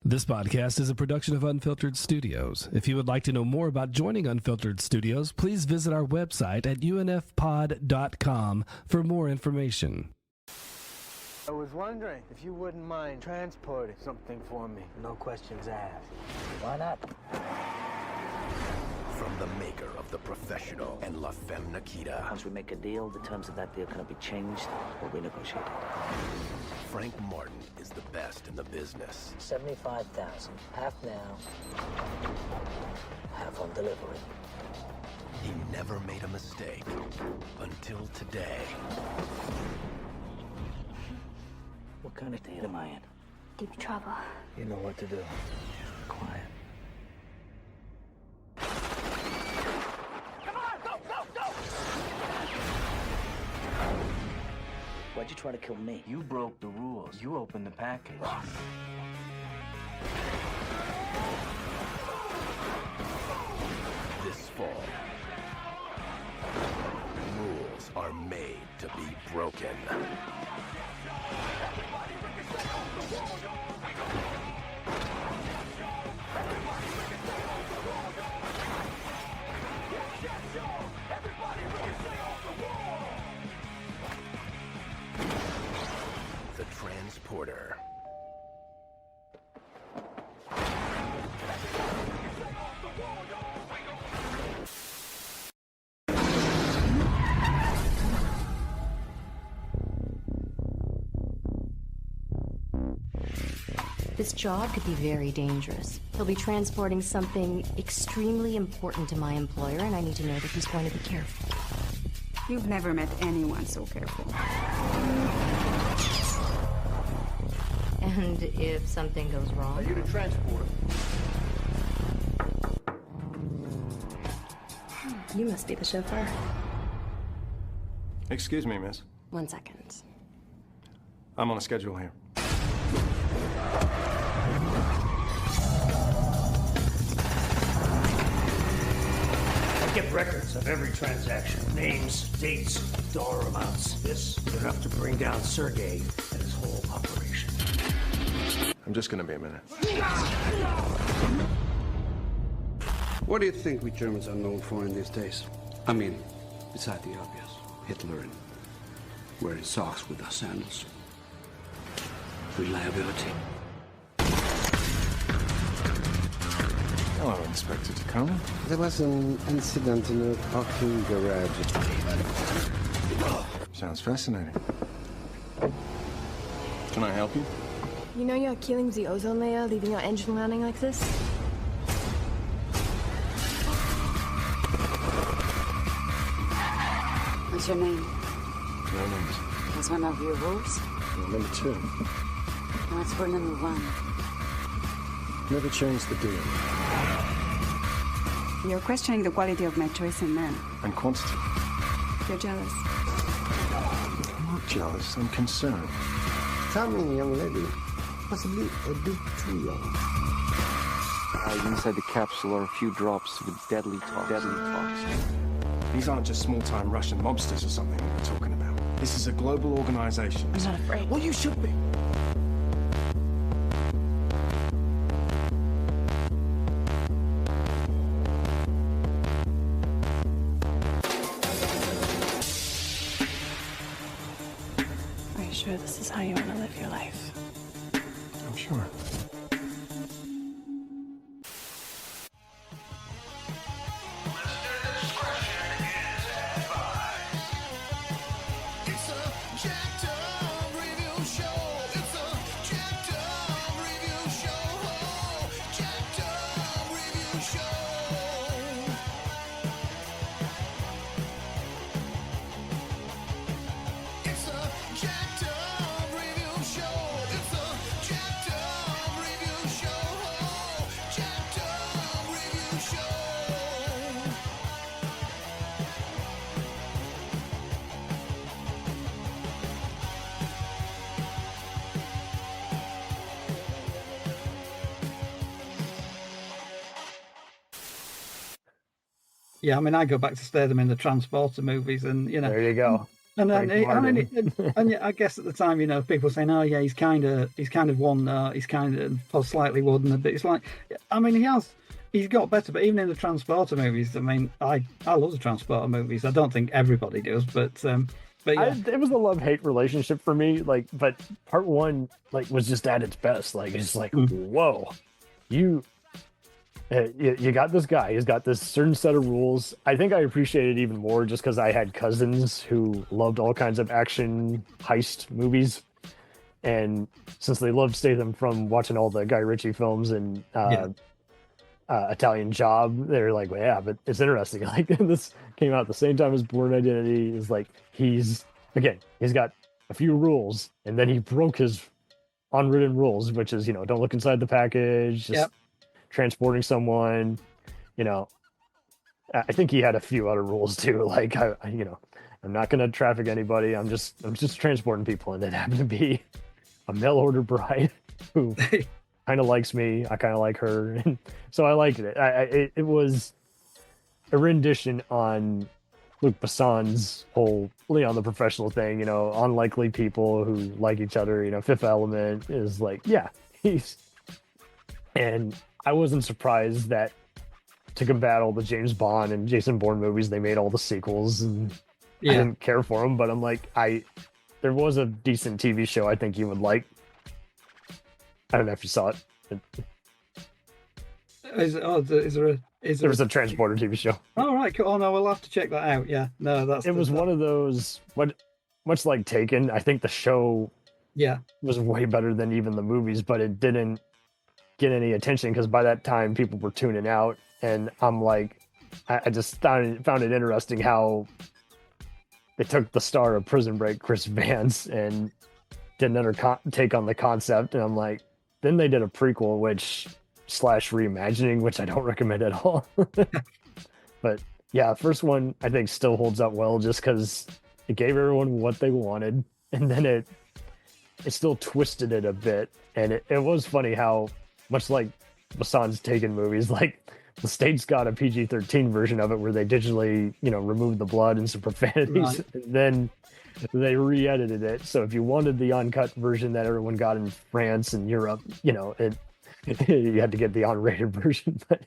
This podcast is a production of Unfiltered Studios. If you would like to know more about joining Unfiltered Studios, please visit our website at unfpod.com for more information. I was wondering if you wouldn't mind transporting something for me. No questions asked. Why not? From the maker of The Professional and La Femme Nikita. Once we make a deal, the terms of that deal cannot be changed or renegotiated. Frank Martin is the best in the business. 75,000. Half now, half on delivery. He never made a mistake until today. What kind of date am I in? Deep trouble. You know what to do. Quiet. Why'd you try to kill me? You broke the rules. You opened the package. This fall, rules are made to be broken. The Transporter. This job could be very dangerous. He'll be transporting something extremely important to my employer, and I need to know that he's going to be careful. You've never met anyone so careful. And if something goes wrong? Are you the transporter? You must be the chauffeur. Excuse me, miss. 1 second. I'm on a schedule here. I kept records of every transaction. Names, dates, dollar amounts. This is enough to bring down Sergei and his whole operation. I'm just gonna be a minute. What do you think we Germans are known for in these days? I mean, beside the obvious. Hitler and wearing socks with our sandals. Reliability. Hello, Inspector Tacoma. There was an incident in a parking garage. Sounds fascinating. Can I help you? You know you're killing the ozone layer, leaving your engine running like this? What's your name? No names. That's one of your rules? Number 2. What's for number 1? Never change the deal. You're questioning the quality of my choice in men. And quantity. You're jealous. I'm not jealous. I'm concerned. Tell me, young lady, possibly a bit too young. Inside the capsule are a few drops of a deadly toxin. These aren't just small-time Russian mobsters or something we're talking about. This is a global organization. I'm not afraid. Well, you should be. Are you sure this is how you want to live your life? I'm sure. Yeah, I mean, I go back to Statham in the Transporter movies, and you know, There you go. And then, Frank Martin. and yeah, I guess at the time, people saying, "Oh yeah, he's kind of one note, he's kind of slightly wooden." But it's like, I mean, he's got better. But even in the Transporter movies, I mean, I love the Transporter movies. I don't think everybody does, but yeah, it was a love-hate relationship for me. Like, but part one was just at its best. Like, it's like, whoa, you got this guy. He's got this certain set of rules. I think I appreciate it even more just because I had cousins who loved all kinds of action heist movies, and since they loved Statham from watching all the Guy Ritchie films and Italian Job, they're like, well, yeah, but it's interesting. Like, this came out at the same time as Bourne Identity. Is like he's got a few rules, and then he broke his unwritten rules, which is don't look inside the package. Just transporting someone, I think he had a few other rules too. Like, I'm not going to traffic anybody. I'm just transporting people, and it happened to be a mail order bride who kind of likes me. I kind of like her, and so I liked it. It was a rendition on Luc Besson's whole Leon the Professional thing. Unlikely people who like each other. Fifth Element is like, yeah, and I wasn't surprised that to combat all the James Bond and Jason Bourne movies, they made all the sequels, and I didn't care for them. But I'm like, there was a decent TV show I think you would like. I don't know if you saw it. There was a Transporter TV show. Oh right, cool. Oh no, we'll have to check that out. Yeah, no, it was one of those. Much like Taken, I think the show was way better than even the movies, but it didn't get any attention because by that time people were tuning out, and I'm like, I just found it interesting how they took the star of Prison Break, Chris Vance, and did another take on the concept, and I'm like, then they did a prequel / reimagining, which I don't recommend at all. But yeah, first one I think still holds up well just because it gave everyone what they wanted, and then it still twisted it a bit, and it was funny how much like Besson's Taken movies, like the States got a PG-13 version of it where they digitally, removed the blood and some profanities. Right. And then they re-edited it. So if you wanted the uncut version that everyone got in France and Europe, you had to get the unrated version. But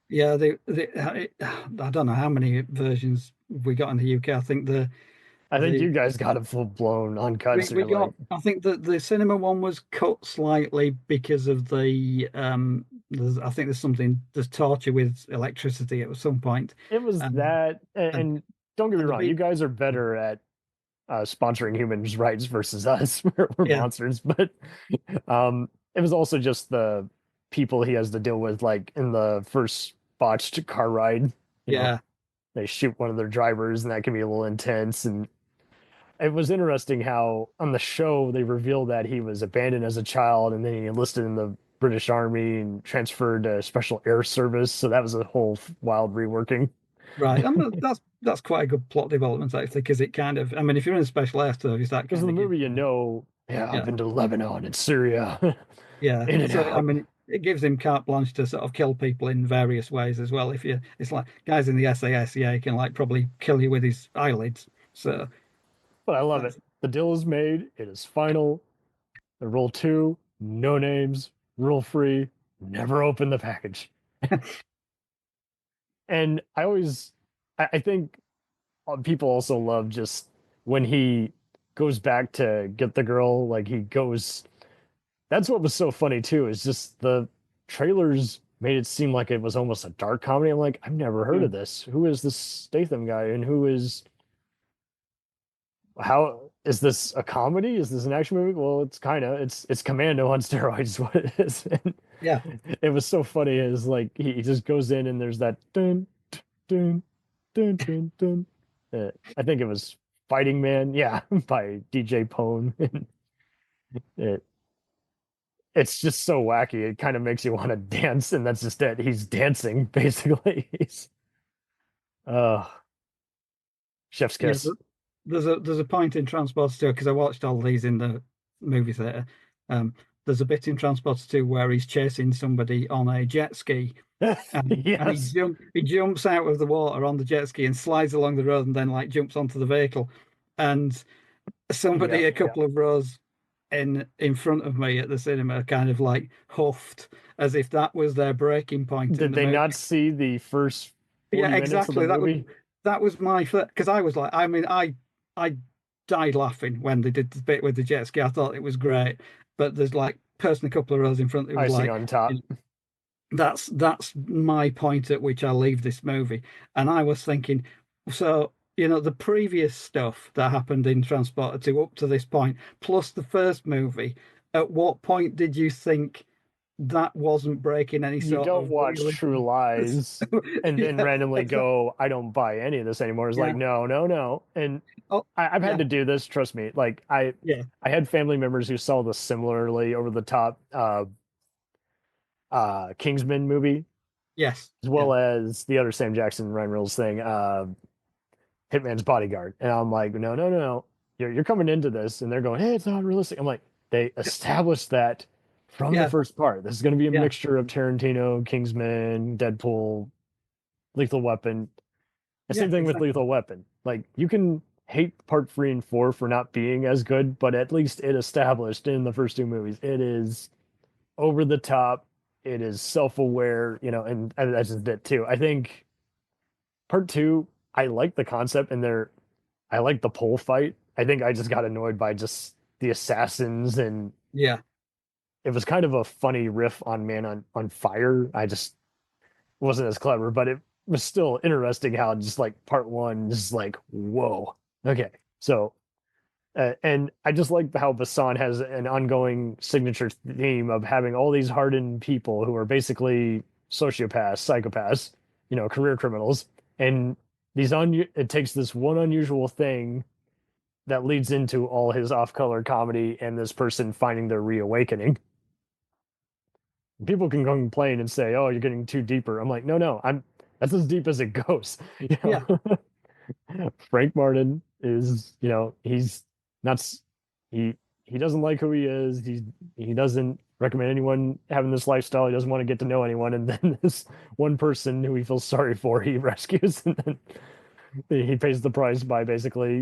yeah, I don't know how many versions we got in the UK. I think you guys got a full-blown uncut. I think that the cinema one was cut slightly because of the I think there's torture with electricity at some point. It was that, and don't get me wrong, you guys are better at sponsoring human rights versus us. We're monsters, but it was also just the people he has to deal with, like in the first botched car ride. You know, they shoot one of their drivers, and that can be a little intense. And it was interesting how on the show they revealed that he was abandoned as a child, and then he enlisted in the British Army and transferred to Special Air Service. So that was a whole wild reworking. Right, that's quite a good plot development actually, because it kind of, I mean, if you're in a Special Air Service, that because in the movie, I've been to Lebanon and Syria. Yeah, so, I mean, it gives him carte blanche to sort of kill people in various ways as well. It's like guys in the SAS, he can like probably kill you with his eyelids. So, but I love it. The deal is made. It is final. The rule 2, no names, rule 3, never open the package. And I think people also love just when he goes back to get the girl, like he goes. That's what was so funny too, is just the trailers made it seem like it was almost a dark comedy. I'm like, I've never heard of this. Who is this Statham guy? And how is this a comedy? Is this an action movie? Well, it's it's Commando on steroids is what it is. And it was so funny. Is like he just goes in and there's that dun dun dun dun dun. I think it was Fighting Man, by DJ Pone. It's just so wacky. It kind of makes you want to dance, and that's just it. He's dancing basically. Chef's kiss. There's a point in Transporter 2, because I watched all these in the movie theater. There's a bit in Transporter 2 where he's chasing somebody on a jet ski. And he jumps out of the water on the jet ski and slides along the road and then like jumps onto the vehicle. and somebody Yeah, a couple of rows in front of me at the cinema kind of like huffed as if that was their breaking point in Did the they movie. not see the first 40 Yeah, minutes of the exactly. movie? That was my first, because I was like, I mean, I died laughing when they did the bit with the jet ski. I thought it was great, but there's like person a couple of rows in front who was Icing like, on top. that's my point at which I leave this movie. And I was thinking, so the previous stuff that happened in Transporter 2 up to this point, plus the first movie, at what point did you think that wasn't breaking any You sort don't of watch realism? True Lies and then Yeah, randomly exactly. go, I don't buy any of this anymore. It's like, Yeah. no, no, no. And Oh, I've had yeah, to do this, trust me. Like yeah, I had family members who saw the similarly over the top Kingsman movie, yes, as yeah, well as the other Sam Jackson Ryan Reynolds thing, Hitman's Bodyguard. And I'm like, no, no, no, no. You're coming into this and they're going, hey, it's not realistic. I'm like, they established that from the yeah, first part. This is going to be a yeah, mixture of Tarantino, Kingsman, Deadpool, Lethal Weapon. The yeah, same thing with exactly. Lethal Weapon. Like, you can hate part 3 and 4 for not being as good, but at least it established in the first two movies. It is over the top. It is self-aware, and that's just it too. I think part 2, I like the concept and I like the pole fight. I think I just got annoyed by just the assassins, and Yeah, it was kind of a funny riff on Man on Fire. I just wasn't as clever, but it was still interesting how just like part 1 is like, whoa, okay. So and I just like how Besson has an ongoing signature theme of having all these hardened people who are basically sociopaths, psychopaths, career criminals, and it takes this one unusual thing that leads into all his off-color comedy and this person finding their reawakening. People can complain and say, "Oh, you're getting too deeper." I'm like, no, that's as deep as it goes. yeah, Frank Martin is, he's not he doesn't like who he is. He doesn't recommend anyone having this lifestyle. He doesn't want to get to know anyone. And then this one person who he feels sorry for, he rescues, and then he pays the price by basically,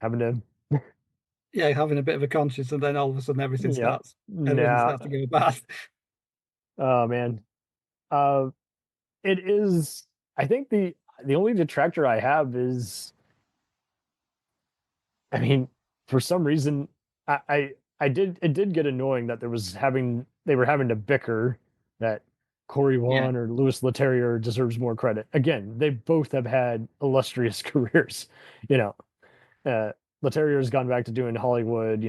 having to. yeah, having a bit of a conscience, and then all of a sudden Yep. everything Nah. starts to go bad. Oh man. Uh, it is. I think the only detractor I have is, I mean, for some reason, it did get annoying that they were having to bicker that Corey Yeah, Wan or Louis Leterrier deserves more credit. Again, they both have had illustrious careers. You know, uh, Leterrier's gone back to doing Hollywood,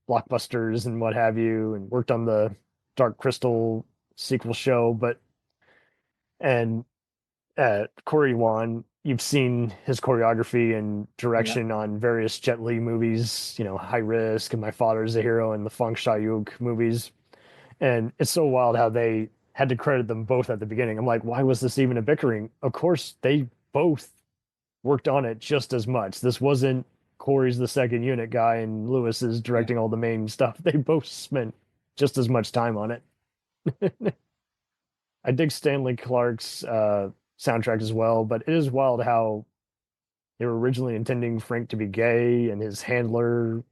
blockbusters and what have you, and worked on the Dark Crystal sequel show. And Corey Wan, you've seen his choreography and yeah, direction on various Jet Li movies, High Risk and My Father's a Hero and the Fong Shao-yug movies. And it's so wild how they had to credit them both at the beginning. I'm like, why was this even a bickering? Of course, they both worked on it just as much. This wasn't Corey's the second unit guy and Lewis is yeah, directing all the main stuff. They both spent just as much time on it. I dig Stanley Clark's soundtrack as well, but it is wild how they were originally intending Frank to be gay and his handler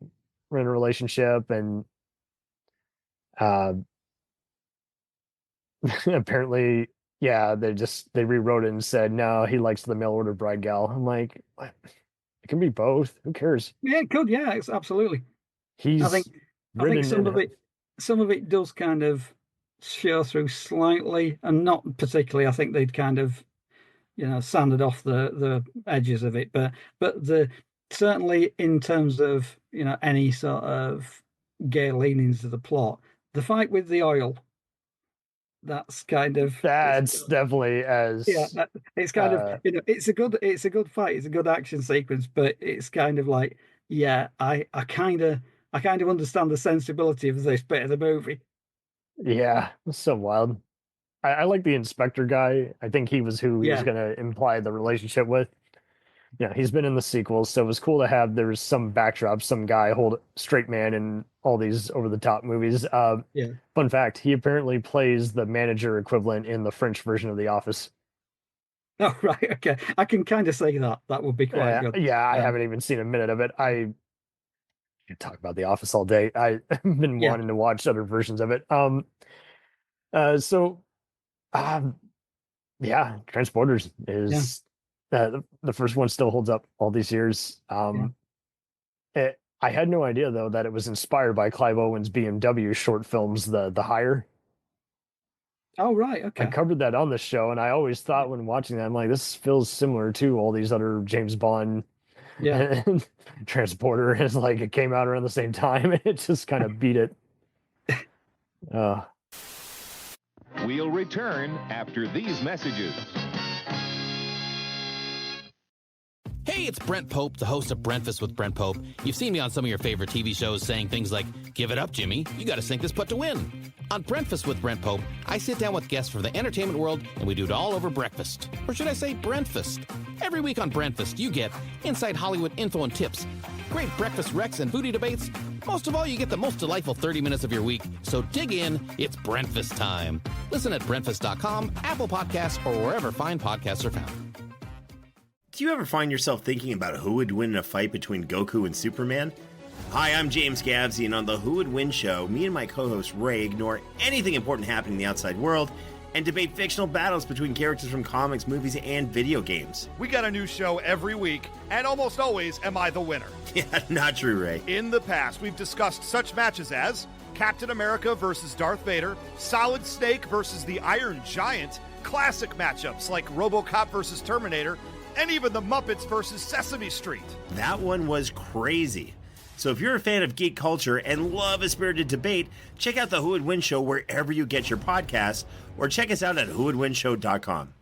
were in a relationship, and uh, apparently, yeah, they rewrote it and said no, he likes the mail order bride gal. I'm like, what? It can be both. Who cares? yeah. It could, yeah, it's absolutely. I think He's I think written in. some of it does kind of show through slightly, and not particularly. I think they'd kind of sanded off the edges of it, but the certainly in terms of any sort of gay leanings of the plot, the fight with the oil, that's kind of That's definitely yeah, as it's kind of it's a good fight, it's a good action sequence, but it's kind of like, yeah, I kind of understand the sensibility of this bit of the movie. yeah, so wild. I like the inspector guy. I think he was who he was Yeah, going to imply the relationship with. Yeah, he's been in the sequels, so it was cool to have there's some backdrop, some guy hold straight man in all these over the top movies. yeah. Fun fact: he apparently plays the manager equivalent in the French version of The Office. Oh, right. Okay. I can kind of say that. That would be quite good. Yeah, I haven't even seen a minute of it. I could talk about The Office all day. I've been wanting to watch other versions of it. Transporters is the first one still holds up all these years. I had no idea though that it was inspired by Clive Owen's BMW short films, The Hire. Oh, right. Okay. I covered that on the show, and I always thought when watching that, I'm like, this feels similar to all these other James Bond and Transporter. It's like it came out around the same time, and it just kind of beat it. We'll return after these messages. Hey, it's Brent Pope, the host of Breakfast with Brent Pope. You've seen me on some of your favorite TV shows saying things like, "Give it up, Jimmy. You got to sink this putt to win." On Breakfast with Brent Pope, I sit down with guests from the entertainment world, and we do it all over breakfast. Or should I say Brentfast? Every week on Brentfast, you get inside Hollywood info and tips, great breakfast recs and foodie debates. Most of all, you get the most delightful 30 minutes of your week. So dig in. It's Brentfast time. Listen at Brentfast.com, Apple Podcasts, or wherever fine podcasts are found. Do you ever find yourself thinking about who would win in a fight between Goku and Superman? Hi, I'm James Gavsey, and on the Who Would Win show, me and my co-host Ray ignore anything important happening in the outside world and debate fictional battles between characters from comics, movies, and video games. We got a new show every week, and almost always am I the winner. Yeah, not true, Ray. In the past, we've discussed such matches as Captain America versus Darth Vader, Solid Snake versus the Iron Giant, classic matchups like RoboCop versus Terminator, and even the Muppets versus Sesame Street. That one was crazy. So if you're a fan of geek culture and love a spirited debate, check out the Who Would Win show wherever you get your podcasts, or check us out at whowouldwinshow.com.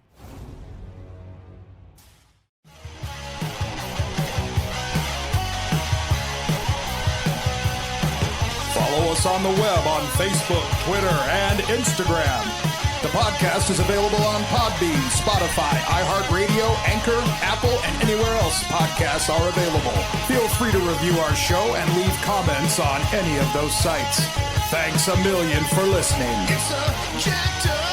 Follow us on the web on Facebook, Twitter, and Instagram. The podcast is available on Podbean, Spotify, iHeartRadio, Anchor, Apple, and anywhere else podcasts are available. Feel free to review our show and leave comments on any of those sites. Thanks a million for listening. It's a jacked up